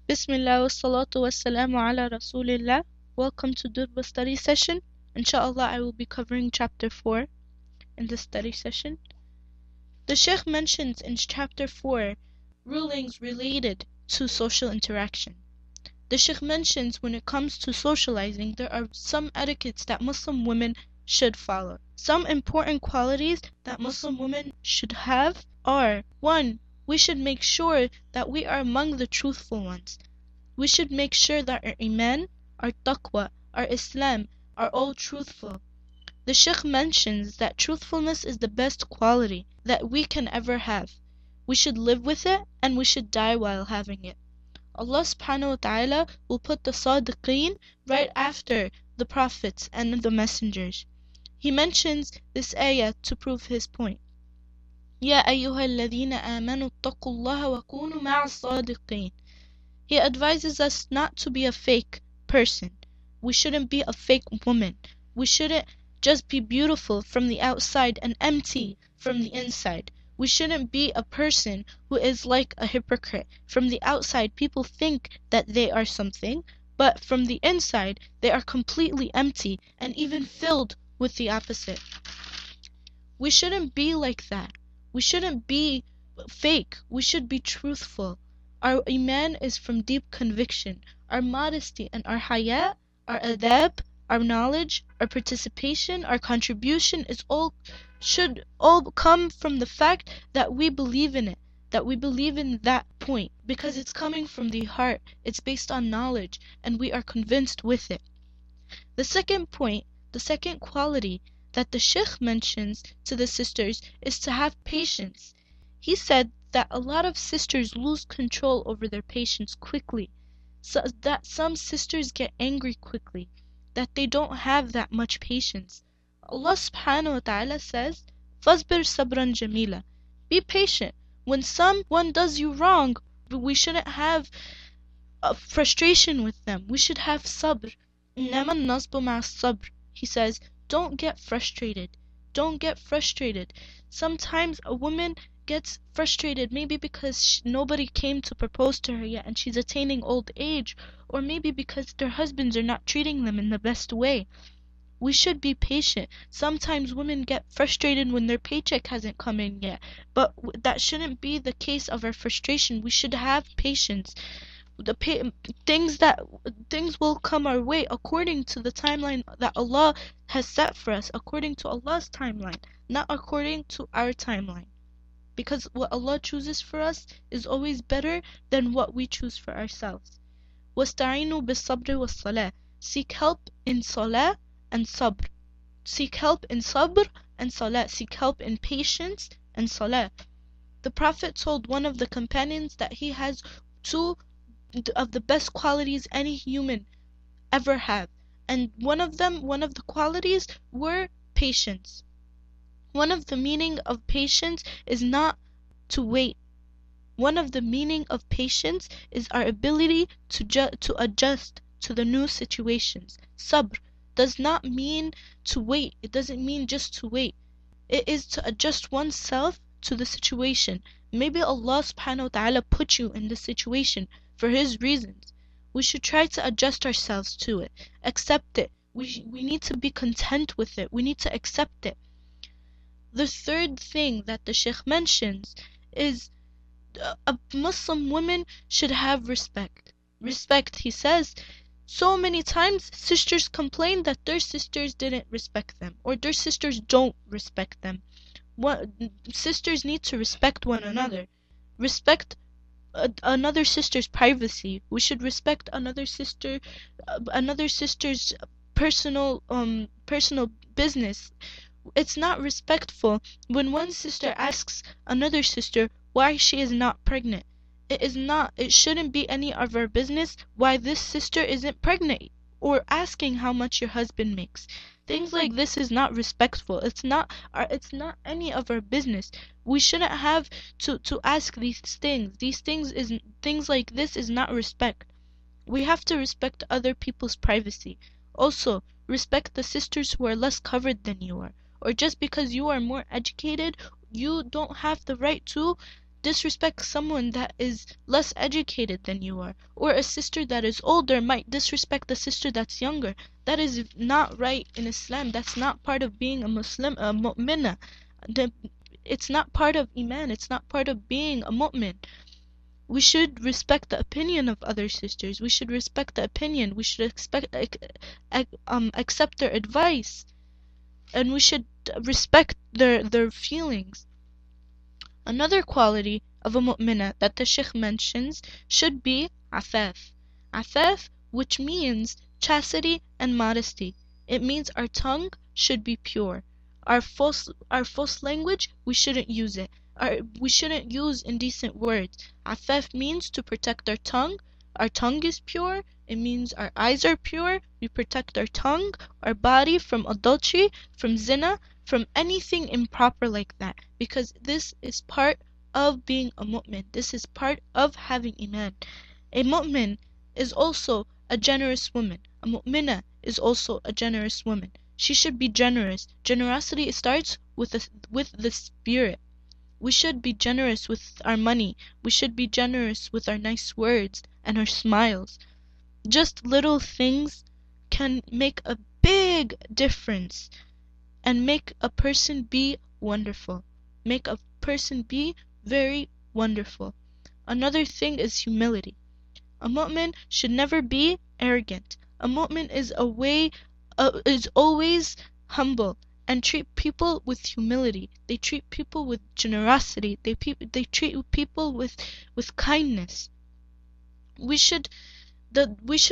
Bismillah wa salatu wa salamu ala Rasulillah. Welcome to Durba study session. Inshallah, I will be covering chapter 4 in this study session. The Shaykh mentions in chapter 4 rulings related to social interaction. The Shaykh mentions when it comes to socializing, there are some etiquettes that Muslim women should follow. Some important qualities that Muslim women should have are: 1. We should make sure that we are among the truthful ones. We should make sure that our iman, our taqwa, our Islam are all truthful. The Shaykh mentions that truthfulness is the best quality that we can ever have. We should live with it and we should die while having it. Allah subhanahu wa ta'ala will put the Sadiqeen right after the prophets and the messengers. He mentions this ayah to prove his point. Ya ayyuhalladhina amanu taqullaha wa kunu ma'as sadiqeen. He advises us not to be a fake person. We shouldn't be a fake woman. We shouldn't just be beautiful from the outside and empty from the inside. We shouldn't be a person who is like a hypocrite. From the outside, people think that they are something, but from the inside, they are completely empty and even filled with the opposite. We shouldn't be like that. We shouldn't be fake. We should be truthful. Our iman is from deep conviction. Our modesty and our haya, our adab, our knowledge, our participation, our contribution should all come from the fact that we believe in it, that we believe in that point, because it's coming from the heart, it's based on knowledge, and we are convinced with it. The second point, the second quality that the Shaykh mentions to the sisters is to have patience. He said that a lot of sisters lose control over their patience quickly, so that some sisters get angry quickly, that they don't have that much patience. Allah subhanahu wa ta'ala says, فَاصْبِرْ صَبْرًا جَمِيلًا. Be patient. When someone does you wrong, we shouldn't have a frustration with them. We should have sabr. إِنَّمَا النَّصْبُ مَعَ الصَّبْرِ. He says, don't get frustrated. Don't get frustrated. Sometimes a woman gets frustrated maybe because nobody came to propose to her yet and she's attaining old age, or maybe because their husbands are not treating them in the best way. We should be patient. Sometimes women get frustrated when their paycheck hasn't come in yet, but that shouldn't be the case of our frustration. We should have patience. Things will come our way according to the timeline that Allah has set for us, according to Allah's timeline, not according to our timeline. Because what Allah chooses for us is always better than what we choose for ourselves. وَاسْتَعِينُوا بِالصَّبْرِ وَالصَّلَاةِ. Seek help in salah and sabr. Seek help in sabr and salah. Seek help in patience and salah. The Prophet told one of the companions that he has two of the best qualities any human ever have, and one of the qualities were patience. One of the meaning of patience is not to wait. One of the meaning of patience is our ability to adjust to the new situations. Sabr does not mean to wait. It doesn't mean just to wait. It is to adjust oneself to the situation. Maybe Allah subhanahu wa ta'ala put you in this situation for His reasons. We should try to adjust ourselves to it. Accept it. We need to be content with it. We need to accept it. The third thing that the Shaykh mentions is a Muslim woman should have respect. Respect, he says, so many times sisters complain that their sisters didn't respect them, or their sisters don't respect them. Sisters need to respect one another. Respect another sister's privacy. We should respect another sister's personal business. It's not respectful when one sister asks another sister why she is not pregnant. It shouldn't be any of our business why this sister isn't pregnant, or asking how much your husband makes. Things like this is not respectful. It's not any of our business. We shouldn't have to ask these things. Things like this is not respect. We have to respect other people's privacy. Also, respect the sisters who are less covered than you are. Or just because you are more educated, you don't have the right to disrespect someone that is less educated than you are, or a sister that is older might disrespect the sister that's younger. That is not right in Islam. That's not part of being a Muslim, a mu'minah. The- It's not part of Iman. It's not part of being a mu'min. We should respect the opinion of other sisters. We should respect the opinion. We should accept their advice, and we should respect their feelings. Another quality of a mu'minah that the Shaykh mentions should be afaf. Afaf, which means chastity and modesty. It means our tongue should be pure. Our false language, we shouldn't use it. We shouldn't use indecent words. Afaf means to protect our tongue. Our tongue is pure. It means our eyes are pure. We protect our tongue, our body from adultery, from zina, from anything improper like that, because this is part of being a mu'min. This is part of having iman. A mu'min is also a generous woman. A mu'minah is also a generous woman. She should be generous. Generosity starts with the spirit. We should be generous with our money. We should be generous with our nice words and our smiles. Just little things can make a big difference and make a person be wonderful. Make a person be very wonderful. Another thing is humility. A mu'min should never be arrogant. A mu'min is always humble and treat people with humility. They treat people with generosity. They treat people with kindness. We should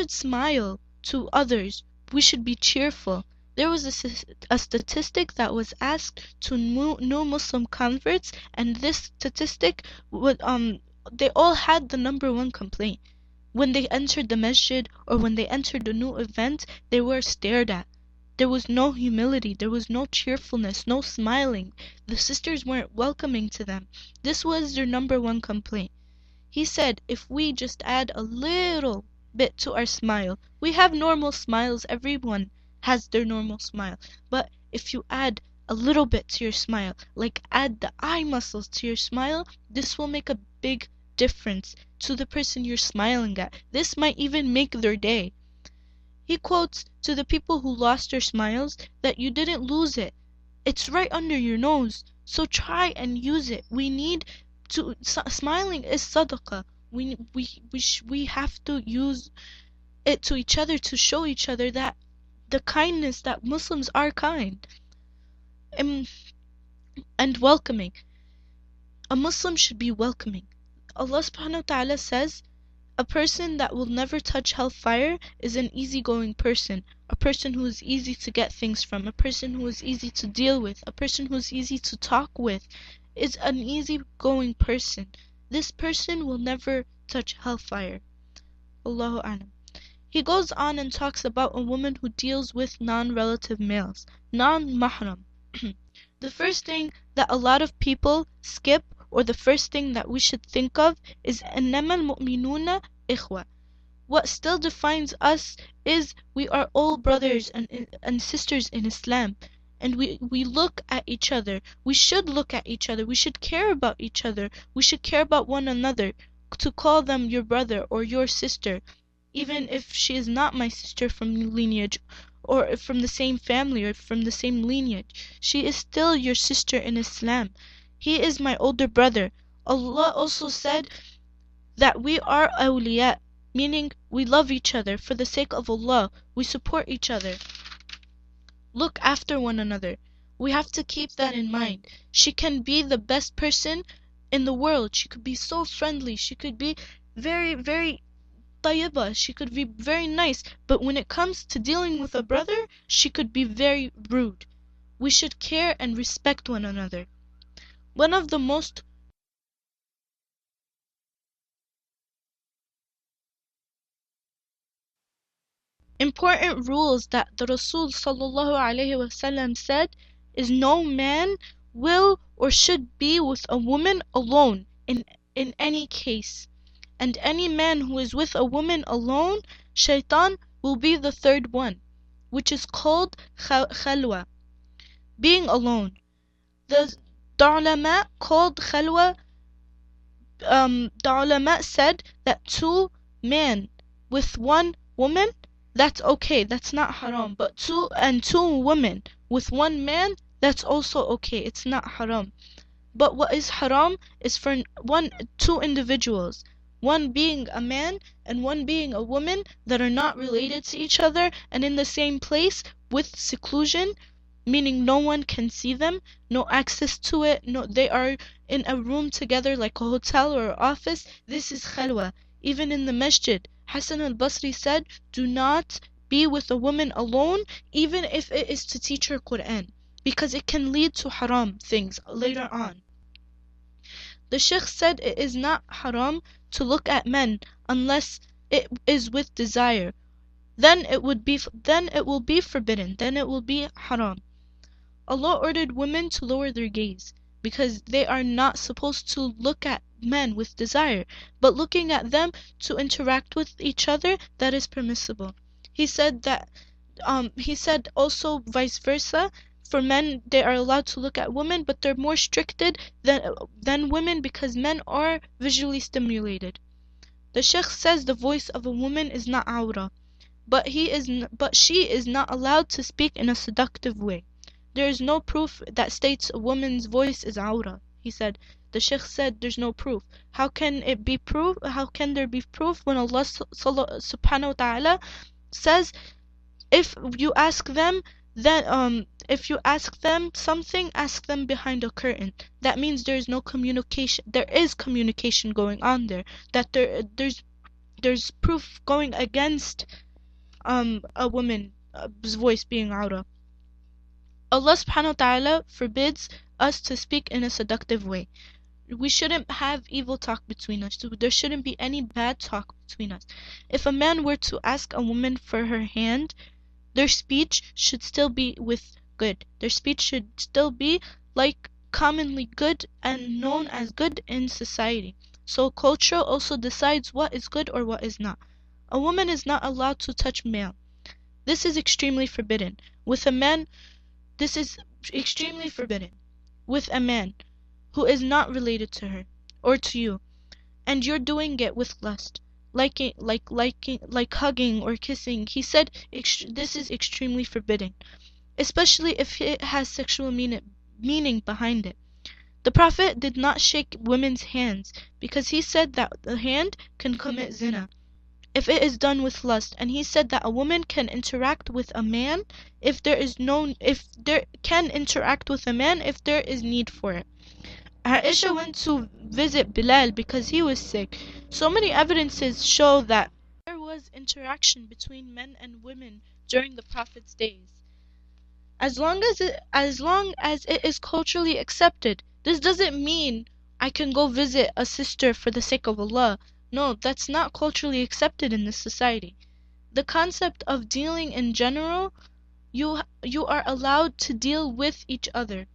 smile to others. We should be cheerful. There was a statistic that was asked to new Muslim converts, and this statistic would they all had the number one complaint. When they entered the masjid or when they entered a new event, they were stared at. There was no humility, there was no cheerfulness, no smiling. The sisters weren't welcoming to them. This was their number one complaint. He said if we just add a little bit to our smile, we have normal smiles, everyone has their normal smile, but if you add a little bit to your smile, like add the eye muscles to your smile, this will make a big difference to the person you're smiling at. This might even make their day. He quotes to the people who lost their smiles that you didn't lose it. It's right under your nose, so try and use it. We need to smiling is sadaqah. We have to use it to each other to show each other that the kindness that Muslims are kind and welcoming. A Muslim should be welcoming. Allah subhanahu wa ta'ala says a person that will never touch hellfire is an easygoing person, a person who is easy to get things from, a person who is easy to deal with, a person who is easy to talk with, is an easygoing person. This person will never touch hellfire. Allahu A'lam. He goes on and talks about a woman who deals with non-relative males, non-mahram. The first thing that a lot of people skip, or the first thing that we should think of, is إنما المؤمنون إخوة. What still defines us is we are all brothers and sisters in Islam, and we look at each other. We should look at each other. We should care about each other. We should care about one another. To call them your brother or your sister, even if she is not my sister from lineage or from the same family or from the same lineage, she is still your sister in Islam. He is my older brother. Allah also said that we are awliya, meaning we love each other for the sake of Allah. We support each other. Look after one another. We have to keep that in mind. She can be the best person in the world. She could be so friendly. She could be very, very tayyibah. She could be very nice. But when it comes to dealing with a brother, she could be very rude. We should care and respect one another. One of the most important rules that the Rasul sallallahu alaihi wasallam said is no man will or should be with a woman alone in any case. And any man who is with a woman alone, shaitan will be the third one, which is called khalwa, being alone. The ulama called khalwa the ulama said that two men with one woman, that's okay, that's not haram. But two women with one man, that's also okay, it's not haram. But what is haram is for two individuals, one being a man and one being a woman, that are not related to each other and in the same place with seclusion, meaning no one can see them, no access to it, no, they are in a room together like a hotel or an office. This is khalwa. Even in the masjid, Hassan al-Basri said, do not be with a woman alone, even if it is to teach her Quran, because it can lead to haram things later on. The Shaykh said it is not haram to look at men unless it is with desire. Then it will be forbidden, then it will be haram. Allah ordered women to lower their gaze, because they are not supposed to look at men with desire, but looking at them to interact with each other, that is permissible. He said also vice versa, for men they are allowed to look at women, but they're more stricted than women, because men are visually stimulated. The Shaykh says the voice of a woman is not awra, but she is not allowed to speak in a seductive way. There is no proof that states a woman's voice is awra. He said, the Shaykh said there's no proof. How can there be proof when Allah subhanahu wa ta'ala says, if you ask them something, ask them behind a curtain. That means there is no communication. There is communication going on there. That there's proof going against a woman's voice being awra. Allah subhanahu wa ta'ala forbids us to speak in a seductive way. We shouldn't have evil talk between us. There shouldn't be any bad talk between us. If a man were to ask a woman for her hand, their speech should still be with good. Their speech should still be like commonly good and known as good in society. So culture also decides what is good or what is not. A woman is not allowed to touch male. This is extremely forbidden. With a man, this is extremely forbidden. With a man who is not related to her or to you, and you're doing it with lust, like hugging or kissing, he said this is extremely forbidden, especially if it has sexual meaning behind it. The Prophet did not shake women's hands, because he said that the hand can commit zina if it is done with lust, and he said that a woman can interact with a man if there is need for it. Aisha went to visit Bilal because he was sick. So many evidences show that there was interaction between men and women during the Prophet's days. As long as it is culturally accepted. This doesn't mean I can go visit a sister for the sake of Allah. No, that's not culturally accepted in this society. The concept of dealing in general, you are allowed to deal with each other,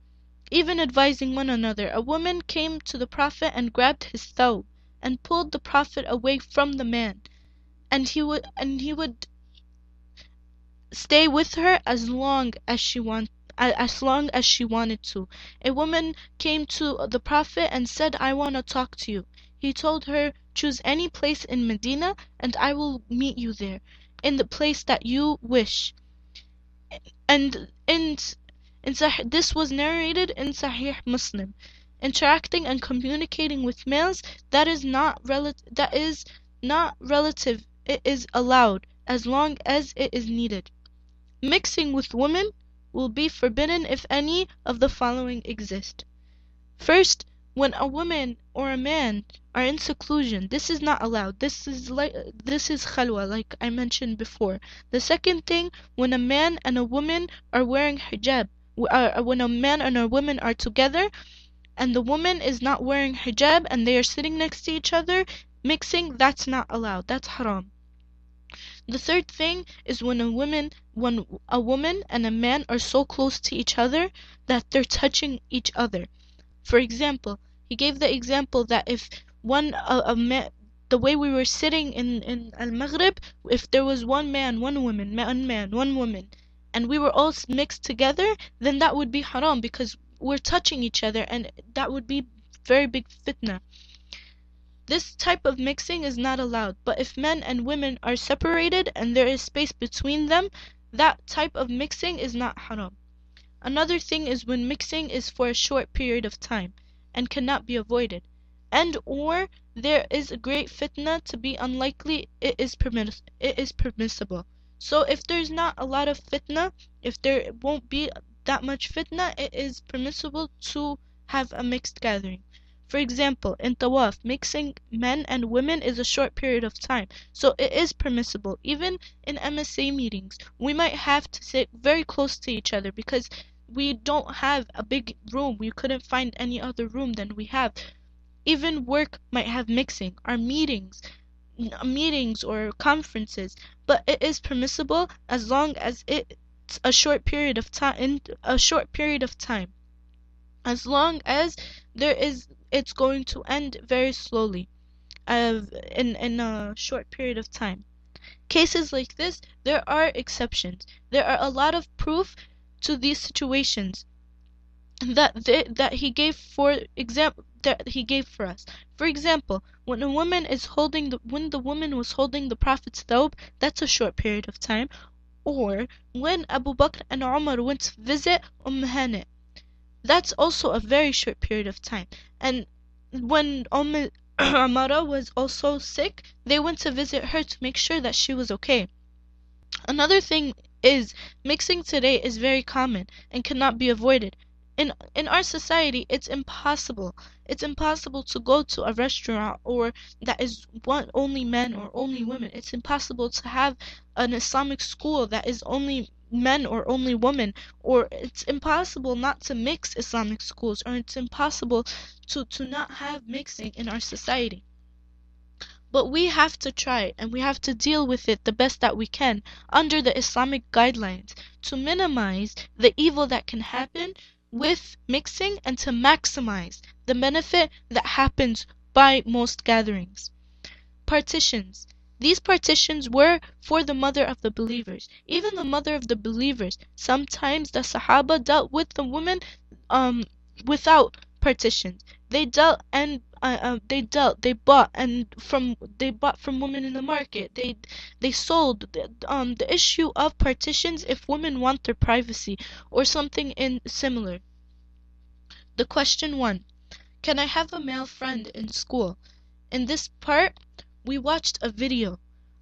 even advising one another. A woman came to the Prophet and grabbed his thawb and pulled the Prophet away from the man, and he would stay with her as long as she wanted to. A woman came to the Prophet and said, I want to talk to you. He told her, choose any place in Medina and I will meet you there, in the place that you wish. And this was narrated in Sahih Muslim. Interacting and communicating with males, that is not relative. It is allowed as long as it is needed. Mixing with women will be forbidden if any of the following exist. First, when a woman or a man are in seclusion, this is not allowed. This is khalwa, like I mentioned before. The second thing, when a man and a woman are wearing hijab, when a man and a woman are together and the woman is not wearing hijab and they are sitting next to each other, mixing, that's not allowed. That's haram. The third thing is when a woman and a man are so close to each other that they're touching each other. For example, he gave the example that if the way we were sitting in AlMaghrib, if there was one man, one woman, one woman, and we were all mixed together, then that would be haram because we're touching each other and that would be very big fitna. This type of mixing is not allowed, but if men and women are separated and there is space between them, that type of mixing is not haram. Another thing is when mixing is for a short period of time and cannot be avoided, and or there is a great fitna to be unlikely, it is permissible. So if there's not a lot of fitna, if there won't be that much fitna, it is permissible to have a mixed gathering. For example, in tawaf, mixing men and women is a short period of time, so it is permissible. Even in MSA meetings, we might have to sit very close to each other because we don't have a big room. We couldn't find any other room than we have. Even work might have mixing, our meetings or conferences, but it is permissible as long as it's a short period of time. As long as it's going to end very slowly, in a short period of time. Cases like this, there are exceptions. There are a lot of proof to these situations that he gave for us. For example, when the woman was holding the Prophet's thawb, that's a short period of time. Or when Abu Bakr and Umar went to visit Hani, that's also a very short period of time. And when Amara was also sick, they went to visit her to make sure that she was okay. Another thing is, mixing today is very common and cannot be avoided. In our society, it's impossible. It's impossible to go to a restaurant or that is only men or only women. It's impossible to have an Islamic school that is only men or only women, or it's impossible not to mix Islamic schools, or it's impossible to not have mixing in our society. But we have to try and we have to deal with it the best that we can under the Islamic guidelines to minimize the evil that can happen with mixing and to maximize the benefit that happens by most gatherings. Partitions. These partitions were for the mother of the believers. Even the mother of the believers, sometimes the Sahaba dealt with the women without partitions. They bought from women in the market. They sold. The issue of partitions, if women want their privacy or something similar. The question 1: can I have a male friend in school? In this part, we watched a video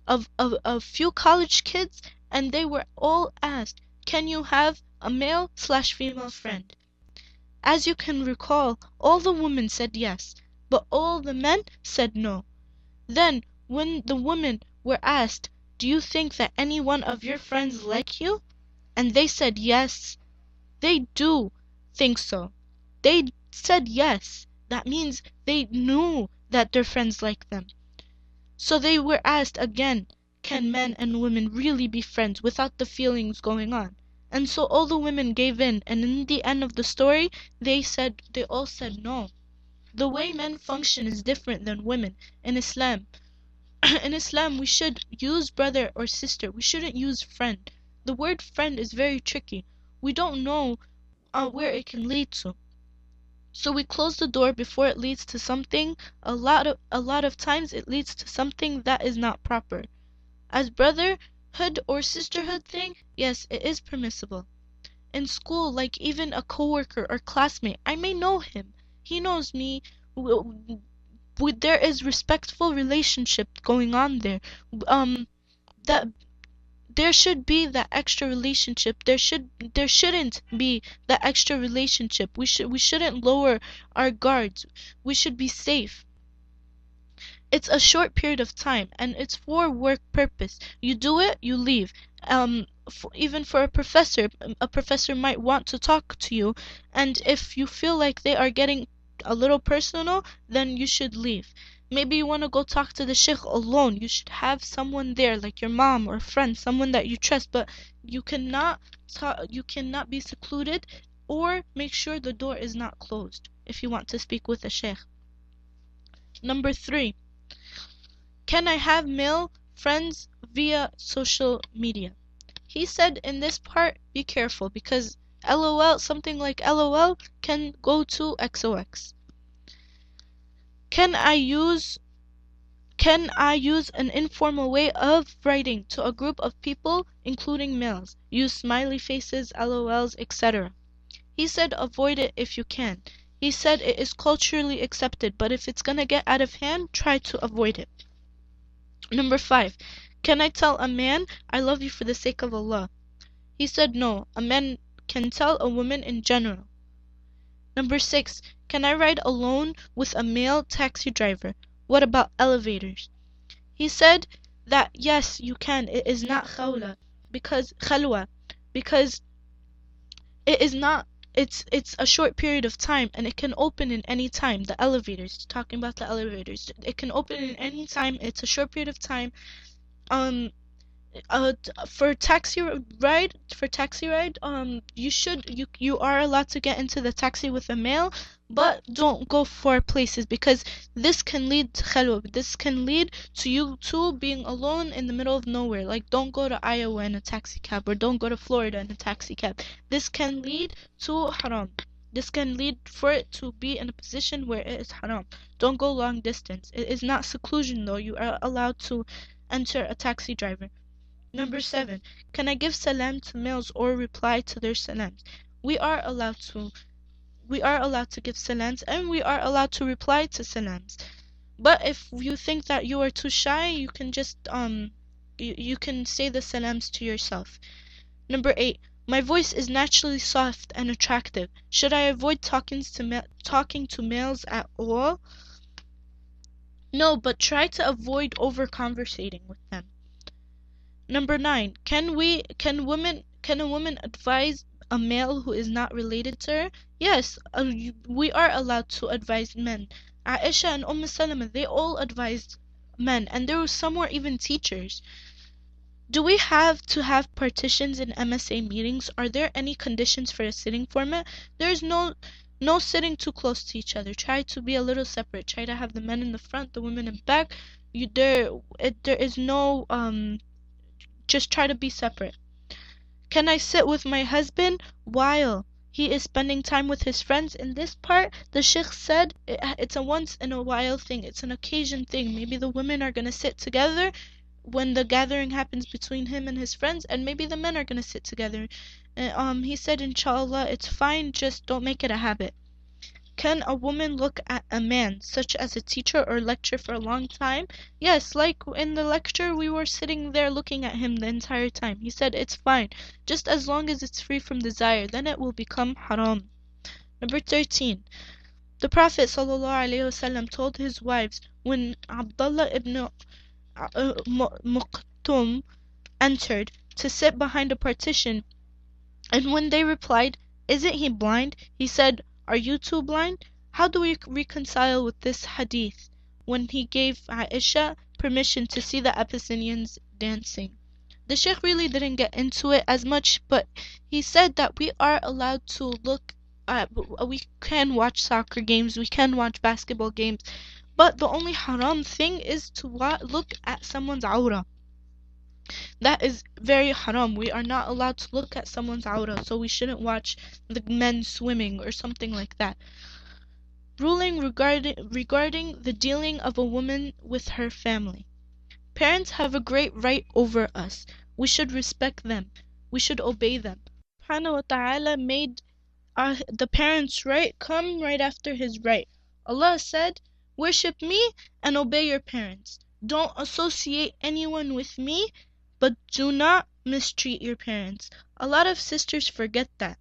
of a few college kids, and they were all asked, can you have a male/female friend? As you can recall, all the women said yes, but all the men said no. Then, when the women were asked, do you think that any one of your friends like you? And they said yes, they do think so. They said yes. That means they knew that their friends like them. So they were asked again, can men and women really be friends without the feelings going on? And so all the women gave in, and in the end of the story, they all said no. The way men function is different than women in Islam. In Islam, we should use brother or sister. We shouldn't use friend. The word friend is very tricky. We don't know where it can lead to. So we close the door before it leads to something. A lot of times it leads to something that is not proper. As brotherhood or sisterhood thing, yes, it is permissible. In school, like even a coworker or classmate, I may know him. He knows me. There is respectful relationship going on there. That there should be that extra relationship. There shouldn't be that extra relationship. We shouldn't lower our guards. We should be safe. It's a short period of time, and it's for work purpose. You do it, you leave. Even for a professor might want to talk to you, and if you feel like they are getting a little personal, then you should leave. Maybe you want to go talk to the sheikh alone. You should have someone there, like your mom or a friend, someone that you trust, but you cannot be secluded, or make sure the door is not closed if you want to speak with a sheikh. Number 3. Can I have male friends via social media? He said in this part, be careful, because LOL, something like LOL can go to XOX. Can I use Can I use an informal way of writing to a group of people, including males? Use smiley faces, LOLs, etc. He said avoid it if you can. He said it is culturally accepted, but if it's gonna get out of hand, try to avoid it. Number 5. Can I tell a man, I love you for the sake of Allah? He said no, a man can tell a woman in general. Number 6. Can I ride alone with a male taxi driver? What about elevators? He said that yes, you can. It is not khalwa, because it is not, it's a short period of time and it can open in any time. The elevators, talking about the elevators, it can open in any time. It's a short period of time. For taxi ride, you are allowed to get into the taxi with a male, but don't go for places, because this can lead to khalwa. This can lead to you two being alone in the middle of nowhere. Like, don't go to Iowa in a taxi cab, or don't go to Florida in a taxi cab. This can lead to haram. This can lead for it to be in a position where it is haram. Don't go long distance. It is not seclusion though. You are allowed to enter a taxi driver. Number 7. Can I give salam to males or reply to their salams? We are allowed to give salams, and we are allowed to reply to salams. But if you think that you are too shy, you can just you can say the salams to yourself. Number 8. My voice is naturally soft and attractive. Should I avoid talking to males at all? No, but try to avoid over conversating with them. Number 9. Can a woman advise a male who is not related to her? Yes, we are allowed to advise men. Aisha and Salama, they all advised men, and some were even teachers. Do we have to have partitions in MSA meetings? Are there any conditions for a sitting format? There's no sitting too close to each other. Try to be a little separate. Try to have the men in the front, the women in back. There is no just try to be separate. Can I sit with my husband while he is spending time with his friends? In this part, the Sheikh said it's a once in a while thing. It's an occasion thing. Maybe the women are going to sit together when the gathering happens between him and his friends, and maybe the men are going to sit together. He said, inshallah, it's fine, just don't make it a habit. Can a woman look at a man, such as a teacher or lecturer, for a long time? Yes, like in the lecture, we were sitting there looking at him the entire time. He said it's fine, just as long as it's free from desire, then it will become haram. Number 13. The Prophet ﷺ told his wives when Abdullah ibn Muqtum entered to sit behind a partition, and when they replied, "Isn't he blind?" he said, "Are you too blind?" How do we reconcile with this hadith when he gave Aisha permission to see the Abyssinians dancing? The Sheikh really didn't get into it as much, but he said that we are allowed to we can watch soccer games, we can watch basketball games, but the only haram thing is to look at someone's awrah. That is very haram. We are not allowed to look at someone's awrah, so we shouldn't watch the men swimming or something like that. Ruling regarding the dealing of a woman with her family. Parents have a great right over us. We should respect them. We should obey them. Subhanahu wa ta'ala made the parents' right come right after his right. Allah said, worship me and obey your parents. Don't associate anyone with me, but do not mistreat your parents. A lot of sisters forget that.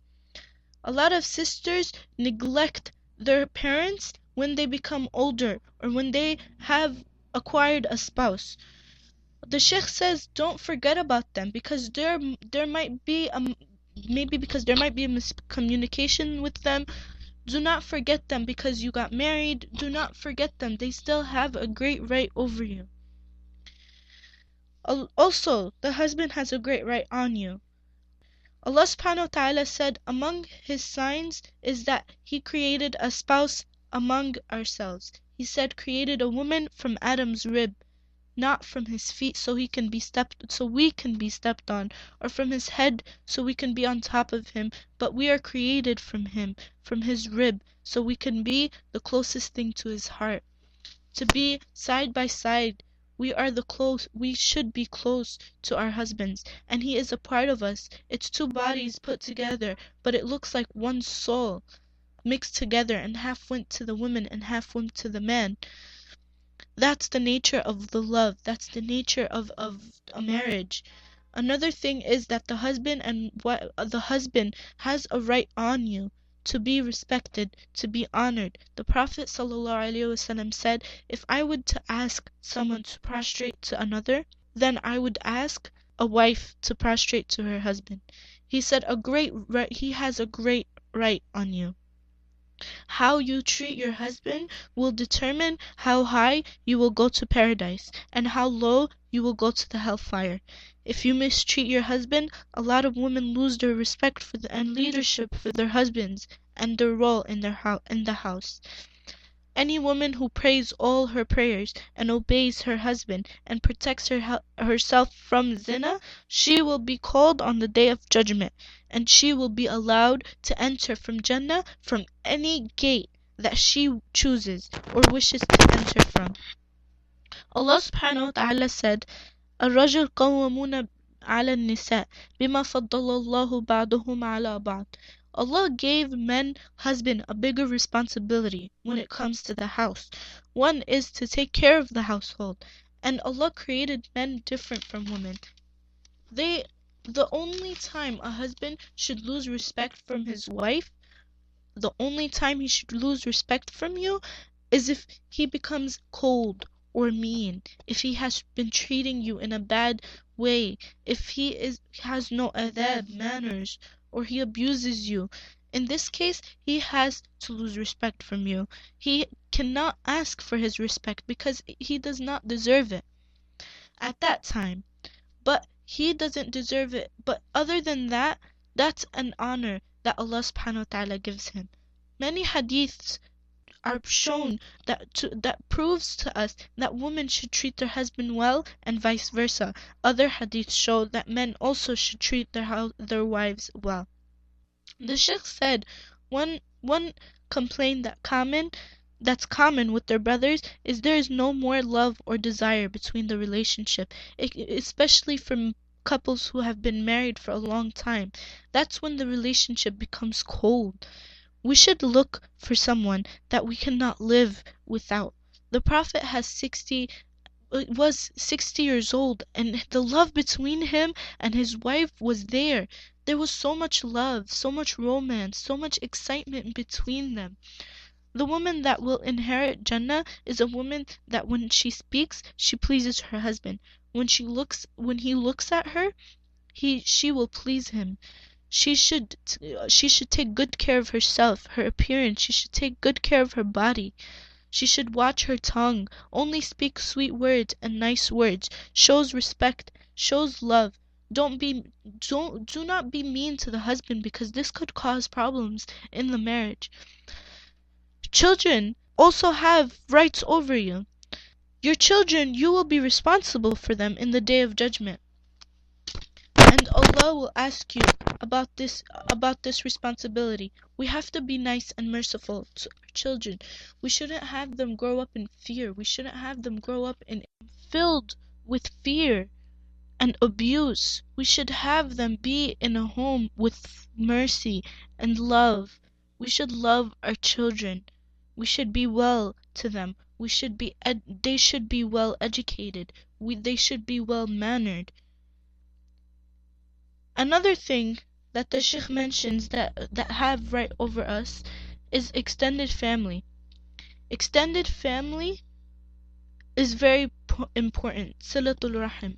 A lot of sisters neglect their parents when they become older or when they have acquired a spouse. The Sheikh says don't forget about them, because there might be because there might be a miscommunication with them. Do not forget them because you got married. Do not forget them. They still have a great right over you. Also, the husband has a great right on you. Allah subhanahu wa ta'ala said among his signs is that he created a spouse among ourselves. He said created a woman from Adam's rib, not from his feet so we can be stepped on, or from his head so we can be on top of him, but we are created from him, from his rib, so we can be the closest thing to his heart. to be side by side. We should be close to our husbands, and he is a part of us. It's two bodies put together, but it looks like one soul mixed together, and half went to the woman and half went to the man. That's the nature of the love. That's the nature of a marriage. Another thing is that the husband has a right on you to be respected, to be honored. The Prophet ﷺ said, if I would to ask someone to prostrate to another, then I would ask a wife to prostrate to her husband. He said he has a great right on you. How you treat your husband will determine how high you will go to paradise and how low you will go to the hellfire. If you mistreat your husband, a lot of women lose their respect and leadership for their husbands and their role in the house. Any woman who prays all her prayers and obeys her husband and protects herself from zina, she will be called on the day of judgment, and she will be allowed to enter from Jannah from any gate that she chooses or wishes to enter from. Allah subhanahu wa ta'ala said, الرجل قوامون على النساء بما فضل الله بعضهم على بعض. Allah gave husband a bigger responsibility when it comes to the house. One is to take care of the household, and Allah created men different from women. The only time a husband should lose respect from his wife, the only time he should lose respect from you, is if he becomes cold or mean, if he has been treating you in a bad way, if he has no adab, manners, or he abuses you. In this case, he has to lose respect from you. He cannot ask for his respect because he does not deserve it at that time. But he doesn't deserve it. But other than that, that's an honor that Allah subhanahu wa ta'ala gives him. Many hadiths are shown that proves to us that women should treat their husband well and vice versa. Other hadiths show that men also should treat their wives well. The Shaykh said one complaint that's common with their brothers is there is no more love or desire between the relationship, especially from couples who have been married for a long time. That's when the relationship becomes cold. We should look for someone that we cannot live without. The Prophet was 60 years old, and the love between him and his wife was there. There was so much love, so much romance, so much excitement between them. The woman that will inherit Jannah is a woman that when she speaks, she pleases her husband. When he looks at her, she will please him. She should take good care of herself, her appearance. She should take good care of her body. She should watch her tongue, only speak sweet words and nice words, shows respect, shows love. Do not be mean to the husband because this could cause problems in the marriage. Children also have rights over you. Your children, you will be responsible for them in the day of judgment. And Allah will ask you about this responsibility. We have to be nice and merciful to our children. We shouldn't have them grow up in fear. We shouldn't have them grow up filled with fear and abuse. We should have them be in a home with mercy and love. We should love our children. We should be well to them. They should be well educated. They should be well mannered. Another thing that the Shaykh mentions that have right over us is extended family. Extended family is very important. Silatul Rahim.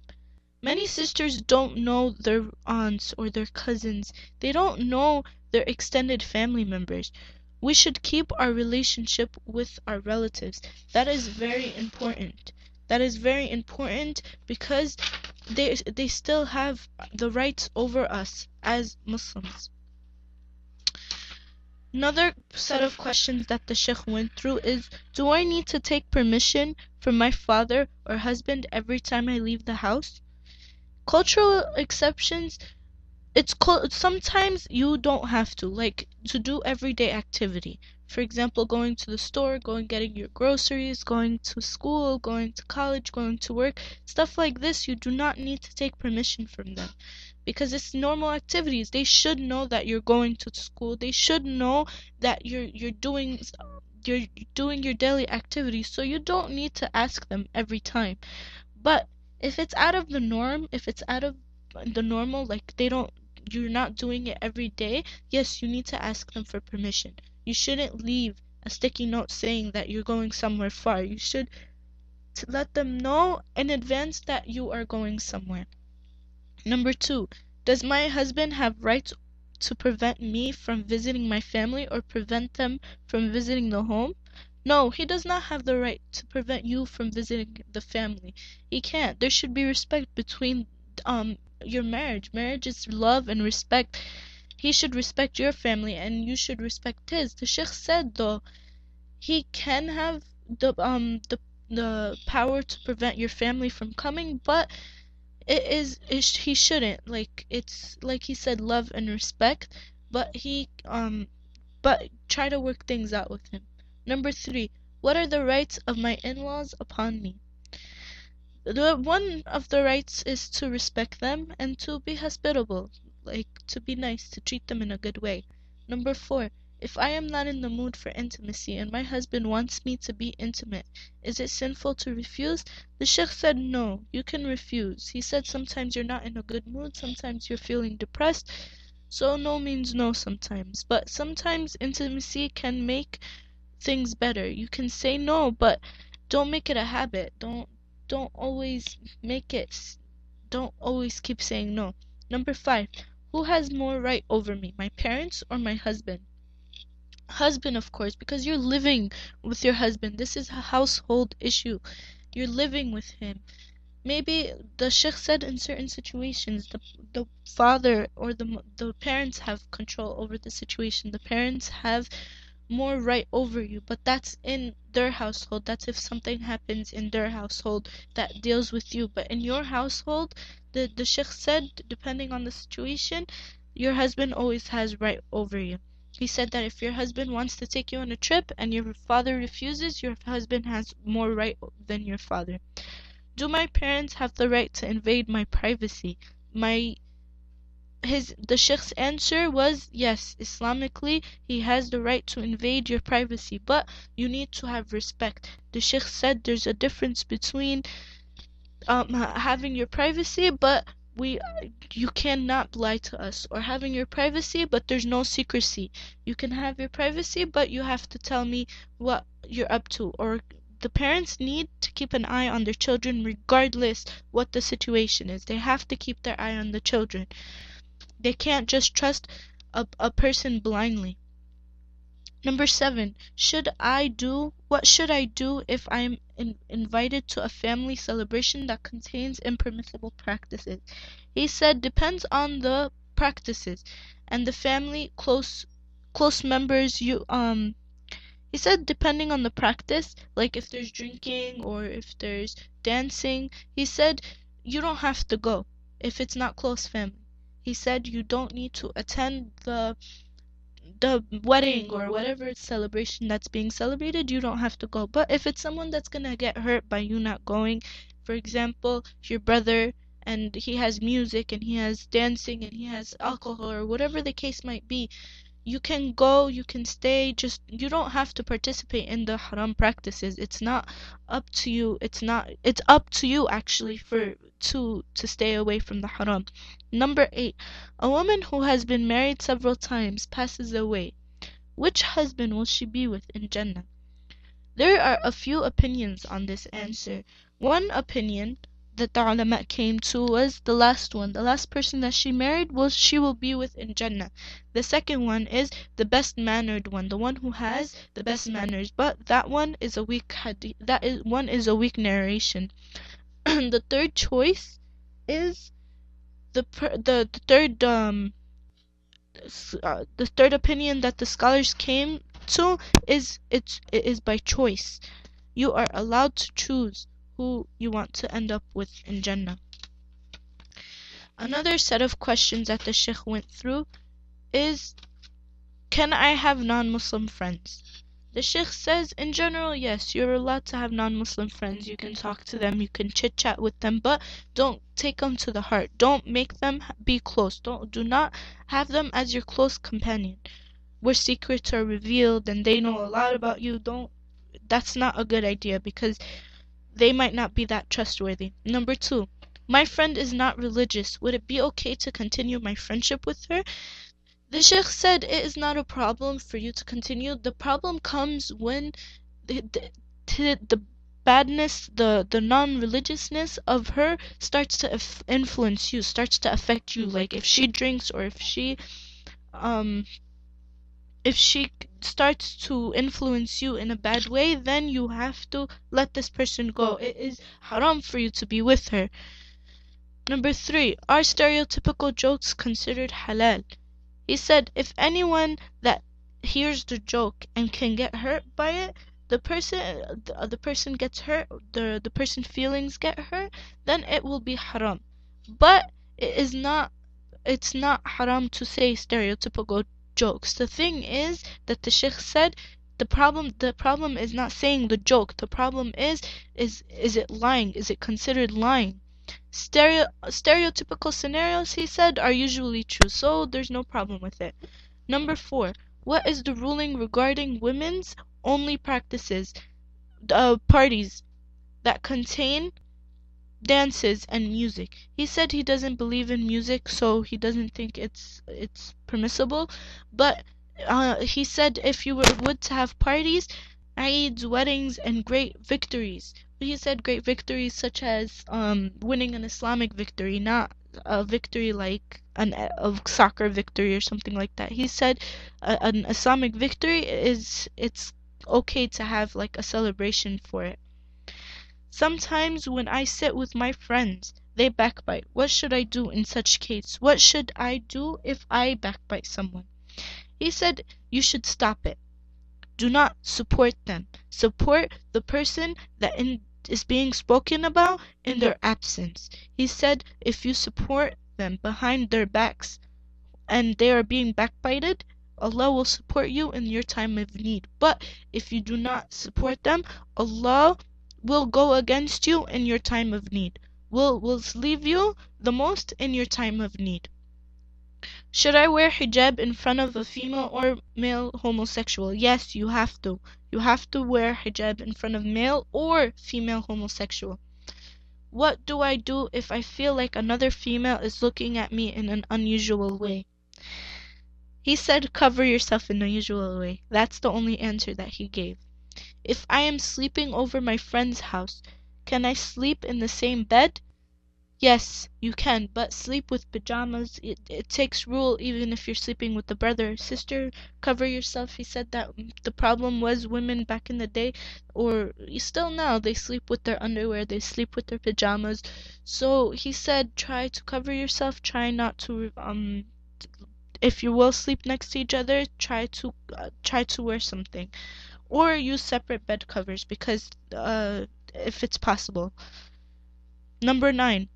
Many sisters don't know their aunts or their cousins. They don't know their extended family members. We should keep our relationship with our relatives. That is very important. That is very important because they still have the rights over us as Muslims. Another set of questions that the Shaykh went through is, do I need to take permission from my father or husband every time I leave the house? Cultural exceptions, sometimes you don't have to, like to do everyday activity. For example, going to the store, getting your groceries, going to school, going to college, going to work, stuff like this, you do not need to take permission from them because it's normal activities. They should know that you're going to school. They should know that you're doing your daily activities, so you don't need to ask them every time. But if it's out of the norm, if it's out of the normal, like you're not doing it every day, yes, you need to ask them for permission. You shouldn't leave a sticky note saying that you're going somewhere far. You should let them know in advance that you are going somewhere. Number 2, does my husband have rights to prevent me from visiting my family or prevent them from visiting the home? No, he does not have the right to prevent you from visiting the family. He can't. There should be respect between your marriage. Marriage is love and respect. He should respect your family and you should respect his. The Sheikh said though, he can have the power to prevent your family from coming, but he shouldn't. Like, it's like he said, love and respect, but but try to work things out with him. Number 3, what are the rights of my in-laws upon me? One of the rights is to respect them and to be hospitable, like to be nice, to treat them in a good way. Number 4, if I am not in the mood for intimacy and my husband wants me to be intimate, is it sinful to refuse? The Sheikh said no, you can refuse. He said sometimes you're not in a good mood, sometimes you're feeling depressed, so no means no sometimes. But sometimes intimacy can make things better. You can say no, but don't make it a habit. Don't always don't always keep saying no. Number 5, who has more right over me, my parents or my husband? Husband, of course, because you're living with your husband. This is a household issue. You're living with him. Maybe the Sheikh said in certain situations the father or the parents have control over the situation. The parents have more right over you, but that's in their household. That's if something happens in their household that deals with you. But in your household, the Sheikh said, depending on the situation, your husband always has right over you. He said that if your husband wants to take you on a trip and your father refuses, your husband has more right than your father. Do my parents have the right to invade my privacy? The Sheikh's answer was yes, Islamically he has the right to invade your privacy, but you need to have respect. The Sheikh said there's a difference between having your privacy but you cannot lie to us, or having your privacy but there's no secrecy. You can have your privacy but you have to tell me what you're up to. Or the parents need to keep an eye on their children regardless what the situation is. They have to keep their eye on the children. They can't just trust a person blindly. Number 7, what should I do if I am invited to a family celebration that contains impermissible practices? He said depends on the practices and the family close members. He said depending on the practice, like if there's drinking or if there's dancing, he said you don't have to go if it's not close family. He said you don't need to attend the wedding or whatever celebration that's being celebrated. You don't have to go. But if it's someone that's gonna get hurt by you not going, for example, your brother, and he has music and he has dancing and he has alcohol or whatever the case might be, you can go, you can stay, just you don't have to participate in the haram practices. It's not up to you. It's up to you actually to stay away from the haram. Number 8, a woman who has been married several times passes away. Which husband will she be with in Jannah? There are a few opinions on this answer. One opinion that the ulama came to was the last one. The last person that she married she will be with in Jannah. The second one is the best mannered one, the one who has the best manners. But that one is a weak hadith. One is a weak narration. The third choice is the third opinion that the scholars came to is it is by choice. You are allowed to choose who you want to end up with in Jannah. Another set of questions that the Sheikh went through is Can I have non-Muslim friends? The Sheikh says, in general, yes, you're allowed to have non-Muslim friends. You can talk to them, you can chit-chat with them, but don't take them to the heart. Don't make them be close. Do not have them as your close companion. Where secrets are revealed and they know a lot about you, that's not a good idea because they might not be that trustworthy. Number 2, my friend is not religious. Would it be okay to continue my friendship with her? The Sheikh said it is not a problem for you to continue. The problem comes when the badness, the non-religiousness of her starts to influence you, starts to affect you. Like if she drinks or um if she starts to influence you in a bad way, then you have to let this person go. It is haram for you to be with her. Number 3, are stereotypical jokes considered halal? He said, if anyone that hears the joke and can get hurt by it, the person gets hurt, the person's feelings get hurt, then it will be haram. But it's not haram to say stereotypical jokes. The thing is that the Sheikh said the problem is not saying the joke. The problem is it lying? Is it considered lying? Stereotypical scenarios, he said, are usually true, so there's no problem with it. Number 4, what is the ruling regarding women's only practices, parties that contain dances and music? He said he doesn't believe in music, so he doesn't think it's permissible, but he said if you would to have parties, Eids, weddings, and great victories. He said great victories such as winning an Islamic victory, not a victory like a soccer victory or something like that. He said an Islamic victory it's okay to have like a celebration for it. Sometimes when I sit with my friends, they backbite. What should I do in such case? What should I do if I backbite someone? He said you should stop it. Do not support them. Support the person that is being spoken about in their absence. He said if you support them behind their backs and they are being backbited, Allah will support you in your time of need. But if you do not support them, Allah will go against you in your time of need. Will leave you the most in your time of need. Should I wear hijab in front of a female or male homosexual? Yes, you have to. You have to wear hijab in front of male or female homosexual. What do I do if I feel like another female is looking at me in an unusual way? He said cover yourself in a usual way. That's the only answer that he gave. If I am sleeping over my friend's house, can I sleep in the same bed? Yes, you can, but sleep with pajamas. It takes rule even if you're sleeping with a brother or sister. Cover yourself. He said that the problem was women back in the day, or still now, they sleep with their underwear, they sleep with their pajamas. So he said try to cover yourself, try not to, if you will sleep next to each other, try to wear something. Or use separate bed covers because if it's possible. Number 9.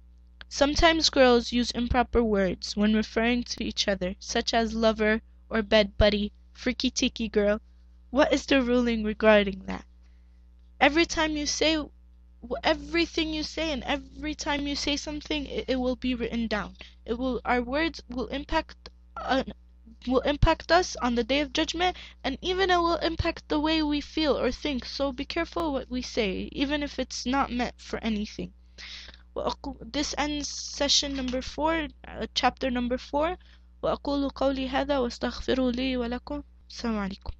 Sometimes girls use improper words when referring to each other, such as lover or bed buddy, freaky tiki girl. What is the ruling regarding that? Every time you say everything you say and every time you say something, it will be written down. Our words will impact us on the day of judgment, and even it will impact the way we feel or think. So be careful what we say, even if it's not meant for anything. This ends session number 4, chapter number 4. وأقول قولي هذا واستغفر لي ولكم. السلام عليكم.